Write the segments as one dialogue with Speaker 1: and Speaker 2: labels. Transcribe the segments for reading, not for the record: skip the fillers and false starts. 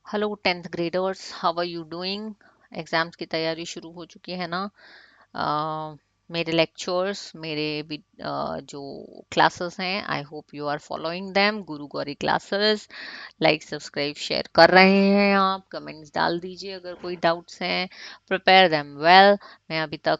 Speaker 1: Hello tenth graders, how are you doing. Exams की तैयारी शुरू हो चुकी है ना। मेरे लेक्चर्स, मेरे जो क्लासेस हैं, I hope you are following them. Guru Gauri classes, like subscribe share कर रहे हैं आप। कमेंट्स डाल दीजिए अगर कोई डाउट्स हैं। Prepare them well.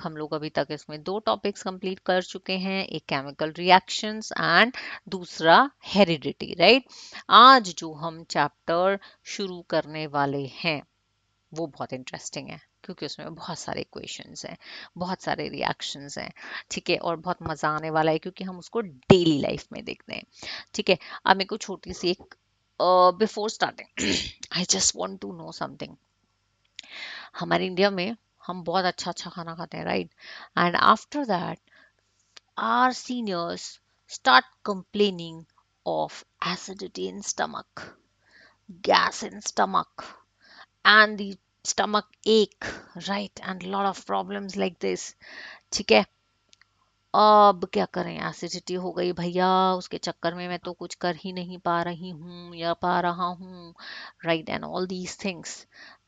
Speaker 1: हम लोग अभी तक इसमें दो टॉपिक्स कंप्लीट कर चुके हैं, एक केमिकल रिएक्शंस एंड दूसरा हेरिडिटी, राइट। आज जो हम चैप्टर शुरू करने वाले हैं वो बहुत इंटरेस्टिंग है, क्योंकि उसमें बहुत सारे क्वेश्चंस हैं, बहुत सारे रिएक्शंस हैं। ठीक है, और बहुत मजा आने वाला है क्योंकि हम उसको डेली लाइफ में देखते हैं। ठीक है, अब मेरे को छोटी सी एक before starting I just want to know something. हमारे इंडिया में हम बहुत अच्छा अच्छा खाना खाते हैं, right. And after that our seniors start complaining of acidity in stomach, gas in stomach, and the stomach ache, right, and a lot of problems like this. ठीक है, अब क्या करें, एसिडिटी हो गई भैया, उसके चक्कर में मैं तो कुछ कर ही नहीं पा रही हूँ या पा रहा हूँ, right, and all these things.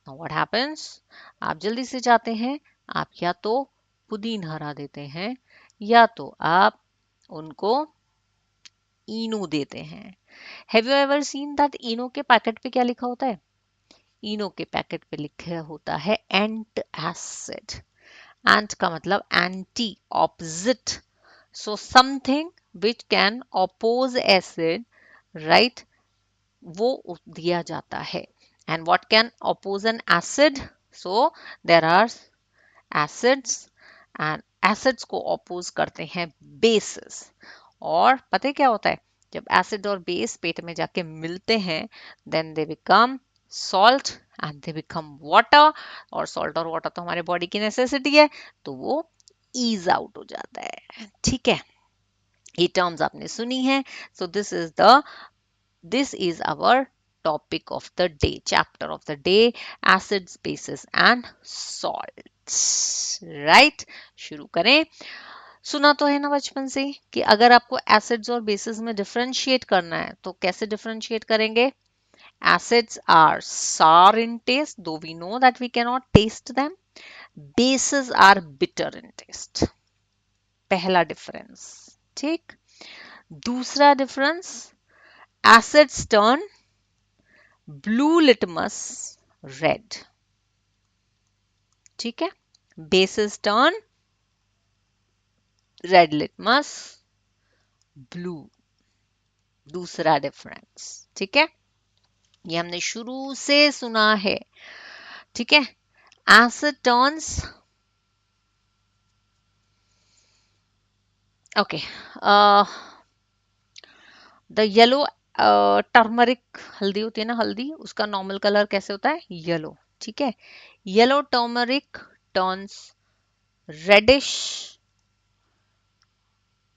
Speaker 1: Now what happens, आप जल्दी से जाते हैं, आप या तो पुदीन हरा देते हैं या तो आप उनको इनो देते हैं। Have you ever seen that Eno के पैकेट पे क्या लिखा होता है? इनो के पैकेट पे लिखा होता है एंट एसिड। एंट का मतलब anti, opposite. So something which can oppose acid, right, वो दिया जाता है। And what can oppose an acid? So there are acids, and acids को ऑपोज करते हैं बेसिस। और पता है क्या होता है, जब एसिड और बेस पेट में जाके मिलते हैं, then they become salt and they become water. और सॉल्ट और वाटर तो हमारे बॉडी की नेसेसिटी है, तो वो ईज आउट हो जाता है। ठीक है, ये टर्म्स आपने सुनी है। So this is our topic of the day, chapter of the day, acids, bases and salts, right. शुरू करें। सुना तो है ना बचपन से कि अगर आपको एसिड्स और बेसिस में डिफरेंशिएट करना है तो कैसे डिफरेंशिएट करेंगे? Acids are sour in taste, though we know that we cannot taste them. Bases are bitter in taste. पहला डिफरेंस, ठीक। दूसरा difference, acids turn blue litmus red, ठीक है। Basis turn red litmus blue. दूसरा difference, ठीक है, ये हमने शुरू से सुना है। ठीक है, asset turns, okay, the yellow, turmeric हल्दी होती है ना, हल्दी, उसका नॉर्मल कलर कैसे होता है? येलो। ठीक है, yellow turmeric turns reddish,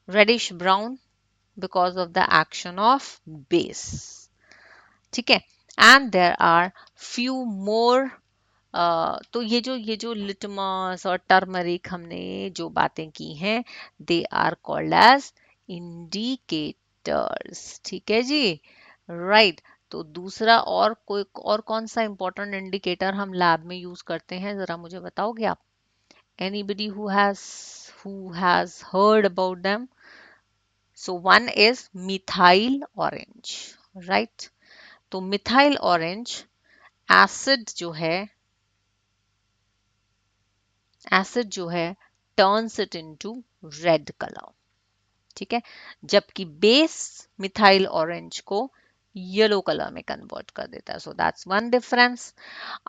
Speaker 1: reddish brown because of the action of base. ठीक है, and there are few more. तो ये जो लिटमस और टर्मरिक हमने जो बातें की हैं, they are called as indicators. ठीक है जी, राइट। तो दूसरा और कोई और कौन सा इंपॉर्टेंट इंडिकेटर हम लैब में यूज करते हैं, जरा मुझे बताओगे आप? Anybody who has heard about them? So one is methyl orange, right? तो मिथाइल ऑरेंज एसिड जो है turns it into red colour. ठीक है, जबकि बेस मिथाइल ऑरेंज को येलो कलर में कन्वर्ट कर देता है। So that's one difference.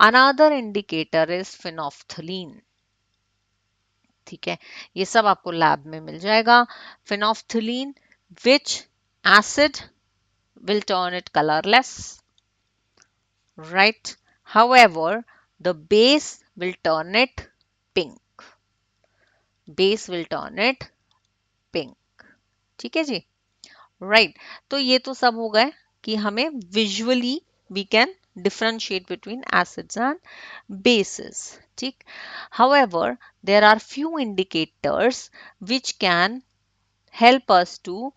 Speaker 1: Another indicator is phenolphthalein. ठीक है, ये सब आपको लैब में मिल जाएगा। Phenolphthalein, which acid will turn it colorless, right? However, the base will turn it pink. Base will turn it pink. ठीक है जी, right? तो ये तो सब हो गए कि हमें visually we can differentiate between acids and bases. ठीक, however, there are few indicators which can help us to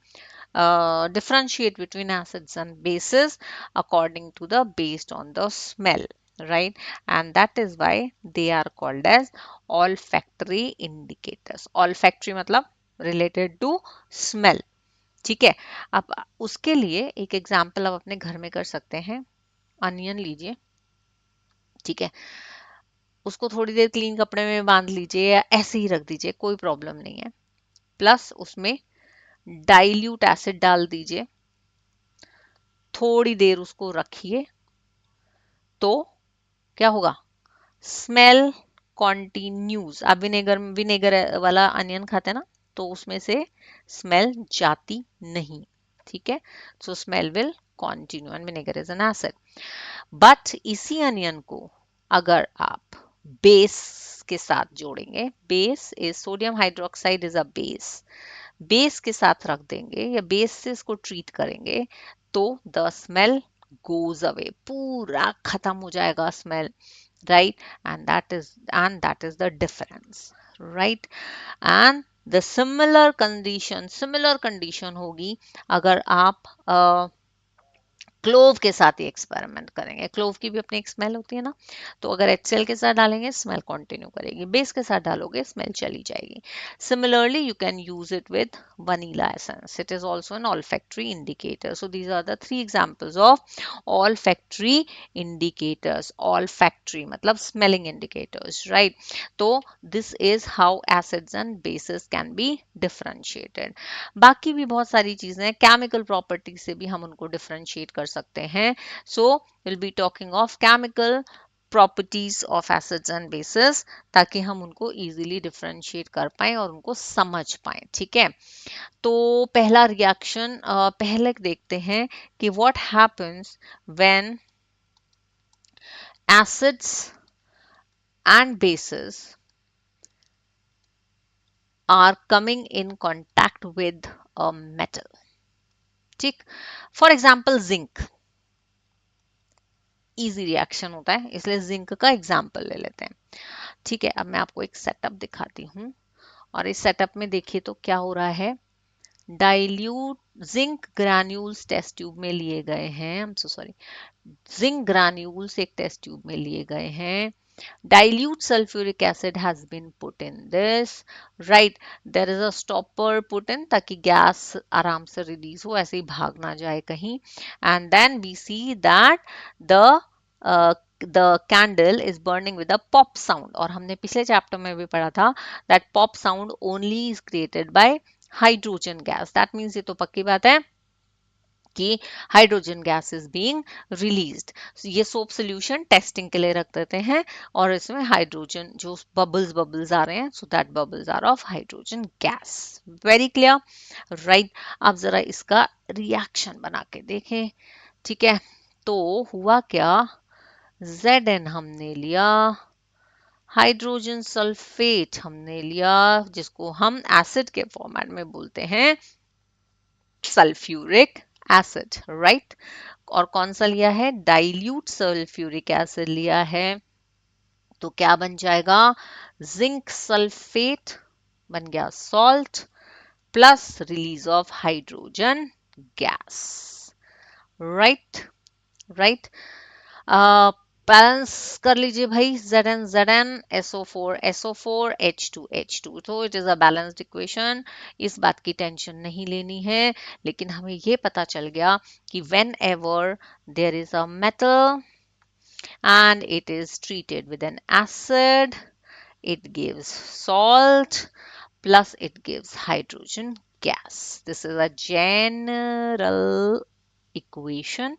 Speaker 1: differentiate between acids and bases according to the based on the smell, right? And that is why they are called as olfactory indicators. Olfactory मतलब related to smell. ठीक है, अब उसके लिए एक example आप अपने घर में कर सकते हैं. अनियन लीजिए, ठीक है, उसको थोड़ी देर क्लीन कपड़े में बांध लीजिए या ऐसे ही रख दीजिए, कोई प्रॉब्लम नहीं है. प्लस उसमें डाइल्यूट एसिड डाल दीजिए, थोड़ी देर उसको रखिए, तो क्या होगा? Smell continues. आप विनेगर विनेगर वाला अनियन खाते हैं ना, तो उसमें से स्मेल जाती नहीं. ठीक है, so smell will continue and vinegar is an acid. But इसी अनियन को अगर आप बेस के साथ जोड़ेंगे, base is sodium hydroxide is a base, base के साथ रख देंगे या बेस से इसको ट्रीट करेंगे, तो द स्मेल गोज अवे, पूरा खत्म हो जाएगा smell, right? And that is the difference, right? And the similar condition होगी अगर आप क्लोव के साथ ही एक्सपेरिमेंट करेंगे. क्लोव की भी अपनी एक स्मेल होती है ना, तो अगर एचसीएल के साथ डालेंगे स्मेल कंटिन्यू करेगी, बेस के साथ डालोगे स्मेल चली जाएगी. Similarly you can use it with vanilla essence. It is also an olfactory indicator. So these are the three examples of olfactory indicators. Olfactory मतलब smelling indicators, right? तो this is how acids and bases can be differentiated. बाकी भी बहुत सारी चीजें हैं, chemical property से भी हम उनको डिफरेंशिएट कर सकते हैं. So will be talking of chemical properties of acids and bases, ताकि हम उनको इजीली डिफरेंशिएट कर पाए और उनको समझ पाए. ठीक है, तो पहला रिएक्शन पहले देखते हैं कि what happens when acids and bases are coming in contact with a metal. ठीक, for example zinc, easy reaction होता है, इसलिए जिंक का एग्जाम्पल ले लेते हैं. ठीक है, अब मैं आपको एक सेटअप दिखाती हूँ, और इस सेटअप में देखिए तो क्या हो रहा है. Dilute zinc granules test tube में लिए गए हैं, I am so sorry, zinc granules एक टेस्ट ट्यूब में लिए गए हैं. Dilute sulfuric acid has been put in this, right? There is a stopper put in ताकि गैस आराम से रिलीज हो, ऐसे ही भाग ना जाए कहीं. And then we see that the uh, the candle is burning with a pop sound. और हमने पिछले चैप्टर में भी पढ़ा था that pop sound only is created by hydrogen gas. That means ये तो पक्की बात है कि hydrogen gas is being released. ये सोप सोल्यूशन टेस्टिंग के लिए रख देते हैं, और इसमें हाइड्रोजन जो बबल्स बबल्स आ रहे हैं, so that bubbles are of hydrogen gas. Very clear, right? अब जरा इसका रिएक्शन बना के देखें. ठीक है, तो हुआ क्या, Zn हमने लिया, हाइड्रोजन सल्फेट हमने लिया, जिसको हम एसिड के फॉर्मेट में बोलते हैं सल्फ्यूरिक एसिड, राइट? और कौन सा लिया है, डाइल्यूट सल्फ्यूरिक एसिड लिया है, तो क्या बन जाएगा, जिंक सल्फेट बन गया salt, plus release of hydrogen gas, right? Right, balance कर लीजिए भाई, Zn SO4 H2 तो it is a balanced equation. इस बात की टेंशन नहीं लेनी है, लेकिन हमें ये पता चल गया कि whenever there is a metal and it is treated with an acid, it gives salt plus it gives hydrogen gas. This is a general equation.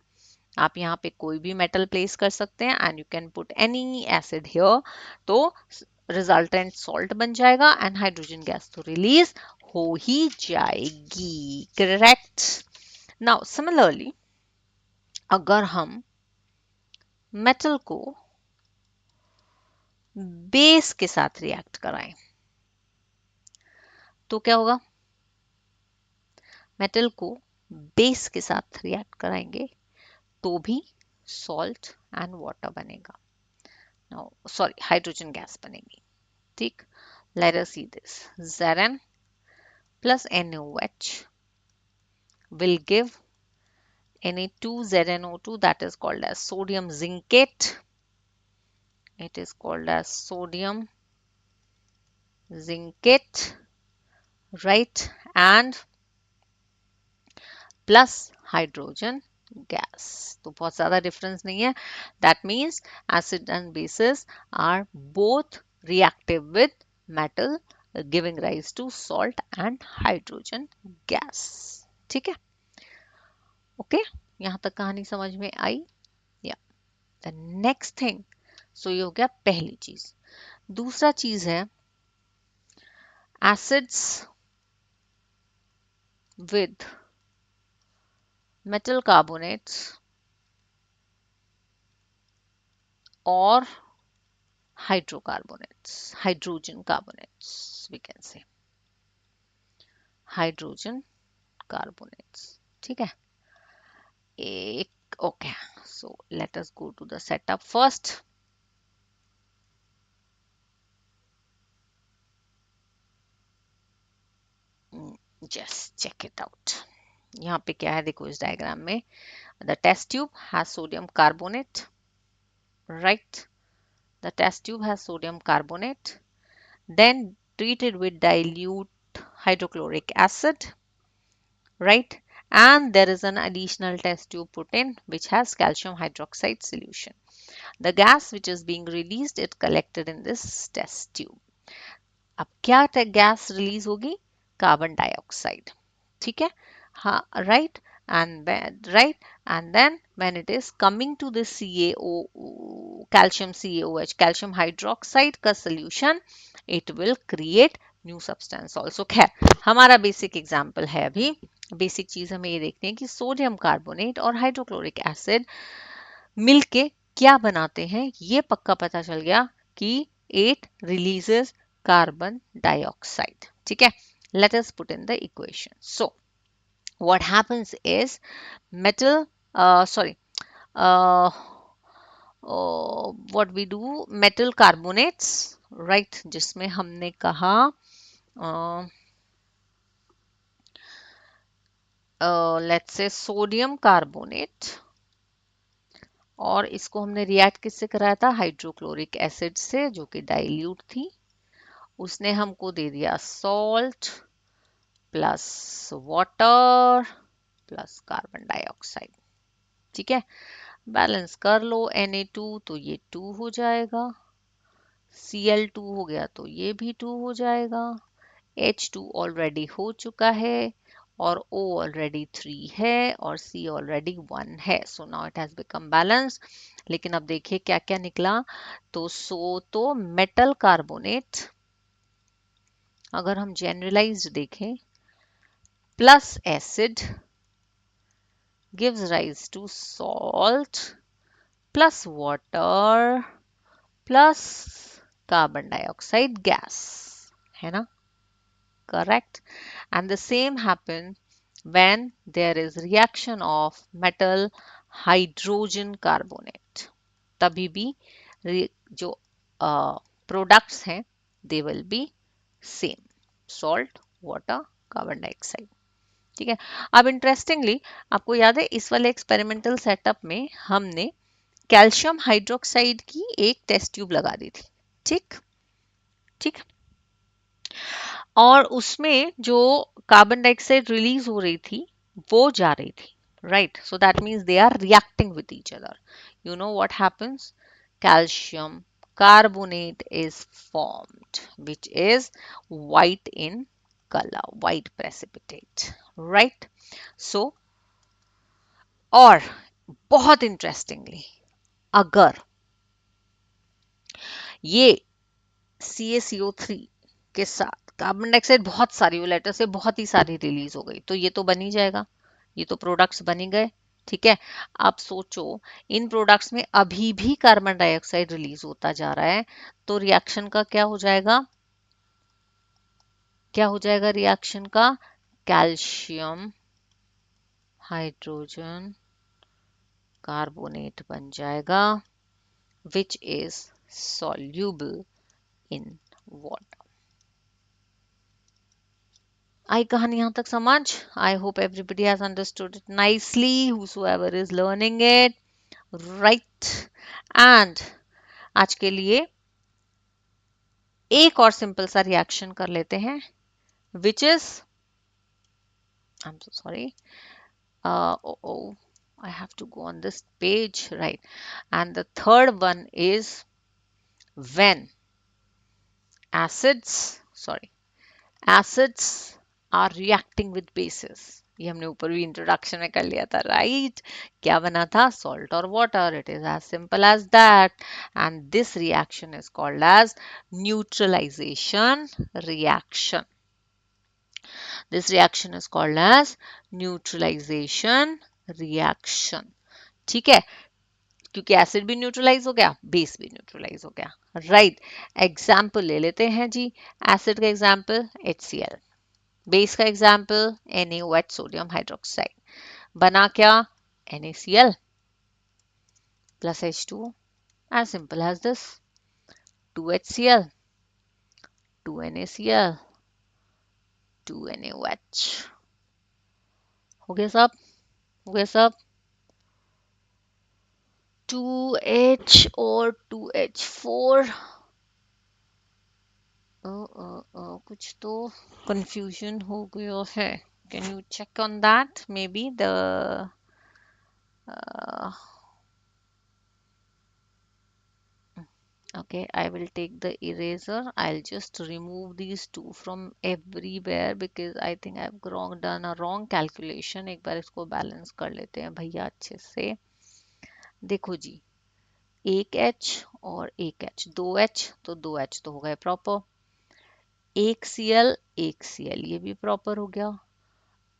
Speaker 1: आप यहाँ पे कोई भी मेटल प्लेस कर सकते हैं and you can put any acid here, तो resultant salt बन जाएगा एंड हाइड्रोजन गैस तो रिलीज हो ही जाएगी. करेक्ट. नाउ सिमिलरली अगर हम मेटल को बेस के साथ रिएक्ट कराएं, तो क्या होगा, मेटल को बेस के साथ रिएक्ट कराएंगे तो भी सॉल्ट एंड वाटर बनेगा, नो सॉरी हाइड्रोजन गैस बनेगी. ठीक, let us see this, Zn plus NaOH will give Na2ZNO2, that is called as sodium zincate. It is called as sodium zincate, right? And plus hydrogen gas. तो बहुत ज़्यादा difference नहीं है. That means acid and bases are both reactive with metal, giving rise to salt and hydrogen gas. ठीक है? Okay, यहाँ तक कहानी समझ में आई? या द नेक्स्ट थिंग, सो ये हो गया पहली चीज. दूसरा चीज है acids with metal carbonates or hydrocarbons, hydrogen carbonates, we can say hydrogen carbonates. ठीक है? एक okay, so let us go to the setup first. Just check it out. यहाँ पे क्या है देखो इस डायग्राम में. The test tube has sodium carbonate, right? The test tube has sodium carbonate, then treated with dilute hydrochloric acid, right? And there is an additional test tube put in which has calcium hydroxide solution. The gas which is being released is collected in this test tube. अब क्या gas release होगी? Carbon dioxide. ठीक है? हाँ, right. And then when it is coming to the calcium CaOH, calcium hydroxide का solution, it will create new substance also. खैर, हमारा basic example है अभी. बेसिक चीज हमें ये देखनी है कि सोडियम कार्बोनेट और हाइड्रोक्लोरिक एसिड मिलके क्या बनाते हैं. ये पक्का पता चल गया कि it releases carbon dioxide. ठीक है? Let us put in the equation. So what happens is metal, sorry, uh, what we do, metal carbonates, right? जिसमें हमने कहा let's say sodium carbonate, और इसको हमने रिएक्ट किससे कराया था? हाइड्रोक्लोरिक एसिड से, जो कि डाइल्यूट थी. उसने हमको दे दिया salt plus water plus carbon dioxide. ठीक है? बैलेंस कर लो. Na2 तो ये 2 हो जाएगा, Cl2 हो गया तो ये भी 2 हो जाएगा, H2 ऑलरेडी हो चुका है, और O ऑलरेडी 3 है, और C ऑलरेडी 1 है. So now it has become balance. लेकिन अब देखिए क्या क्या निकला. तो मेटल कार्बोनेट, अगर हम जनरलाइज्ड देखें, plus acid gives rise to salt plus water plus carbon dioxide gas. है ना? Correct. And the same happens when there is reaction of metal hydrogen carbonate. तभी भी जो products हैं, they will be same. Salt, water, carbon dioxide. ठीक है? अब interestingly आपको याद है इस वाले एक्सपेरिमेंटल सेटअप में हमने कैल्शियम हाइड्रोक्साइड की एक टेस्ट ट्यूब लगा दी थी. ठीक ठीक. और उसमें जो कार्बन डाइऑक्साइड रिलीज हो रही थी वो जा रही थी, right? So that means they are reacting with each other. You know what happens? Calcium carbonate is formed, which is white in color, white precipitate, right? So, और बहुत इंटरेस्टिंगली, अगर ये CaCO3 के साथ कार्बन डाइऑक्साइड बहुत सारी letter से बहुत ही सारी रिलीज हो गई, तो ये तो बन ही जाएगा. ये तो प्रोडक्ट्स बन ही गए. ठीक है? आप सोचो, इन प्रोडक्ट्स में अभी भी कार्बन डाइऑक्साइड रिलीज होता जा रहा है, तो रिएक्शन का क्या हो जाएगा? क्या हो जाएगा रिएक्शन का? कैल्शियम हाइड्रोजन कार्बोनेट बन जाएगा, which is soluble in water. आई कहानी यहाँ तक समझ? I hope everybody has understood it nicely, whosoever is learning it, right? And आज के लिए एक और सिंपल सा रिएक्शन कर लेते हैं, which is, I'm so sorry, oh, I have to go on this page, right? And the third one is when acids are reacting with bases. ये हमने ऊपर भी इंट्रोडक्शन में कर लिया था, राइट? क्या बना था? सॉल्ट और water. It is as simple as that. And this reaction is called as neutralisation reaction. This reaction is called as neutralization reaction. ठीक है, क्योंकि एसिड भी न्यूट्रलाइज हो गया, बेस भी न्यूट्रलाइज हो गया, राइट? एग्जाम्पल ले लेते हैं जी. एसिड का एग्जाम्पल HCl, बेस का एग्जाम्पल NaOH सोडियम हाइड्रोक्साइड. बना क्या? NaCl plus H2O, as simple as this. 2HCl, 2NaCl, 2NaOH. हो गया सब? हो गया सब? 2H और 2H4. कुछ तो confusion हो गया है. Can you check on that? Maybe the uh, okay, I will take the eraser. I'll just remove these two from everywhere because I think I've done a wrong calculation. एक बार इसको balance कर लेते हैं भैया अच्छे से. देखो जी, एक H और एक H, दो H तो दो H तो हो गए प्रॉपर. एक Cl, एक Cl, ये भी प्रॉपर हो गया.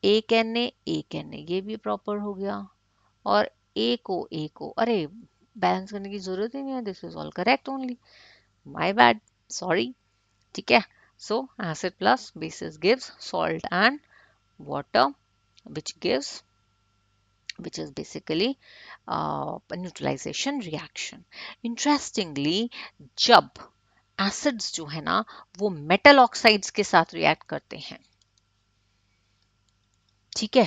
Speaker 1: एक Na, एक Na, ये भी प्रॉपर हो गया. और एक O, अरे बैलेंस करने की जरूरत ही नहीं है. This is all correct only. My bad, sorry. ठीक है. So acid plus bases gives salt and water, which is basically neutralization reaction. Interestingly, जब एसिड्स जो है ना वो मेटल ऑक्साइड्स के साथ रिएक्ट करते हैं, ठीक है,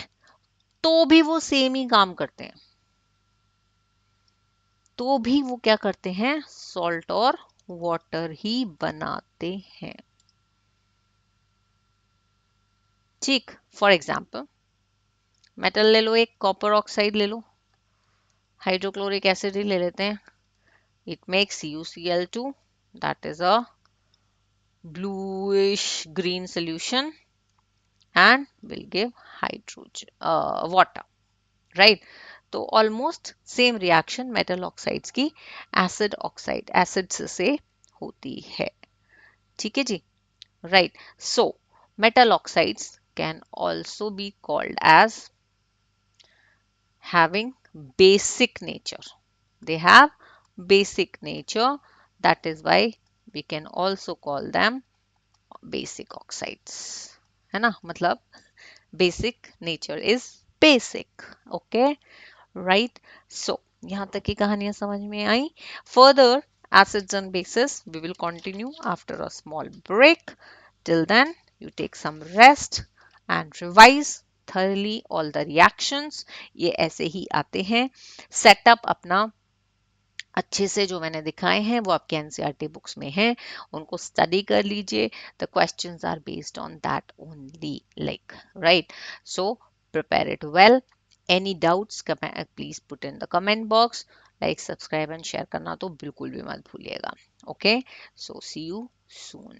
Speaker 1: तो भी वो सेम ही काम करते हैं. तो भी वो क्या करते हैं? सॉल्ट और वाटर ही बनाते हैं. ठीक. फॉर एग्जाम्पल, मेटल ले लो, एक कॉपर ऑक्साइड ले लो, हाइड्रोक्लोरिक एसिड ही ले लेते हैं. It makes CuCl2, that is a bluish green solution, and will give hydrogen water, right? तो almost same reaction metal oxides की एसिड्स से होती है. ठीक है जी, right? So metal oxides can also be called as having basic nature. They have basic nature. That is why we can also call them basic oxides. है ना? मतलब basic nature is basic. Okay, right? So यहाँ तक की कहानियां समझ में आई. Further acids and bases we will continue after a small break. Till then, you take some rest and revise thoroughly all the reactions. ये ऐसे ही आते हैं. सेटअप अपना अच्छे से जो मैंने दिखाए हैं वो आपके एनसीईआरटी बुक्स में हैं, उनको स्टडी कर लीजिए. The questions are based on that only, like, right? So prepare it well. Any doubts please put in the comment box. Like, subscribe and share करना तो बिल्कुल भी मत भूलिएगा. Okay, so see you soon.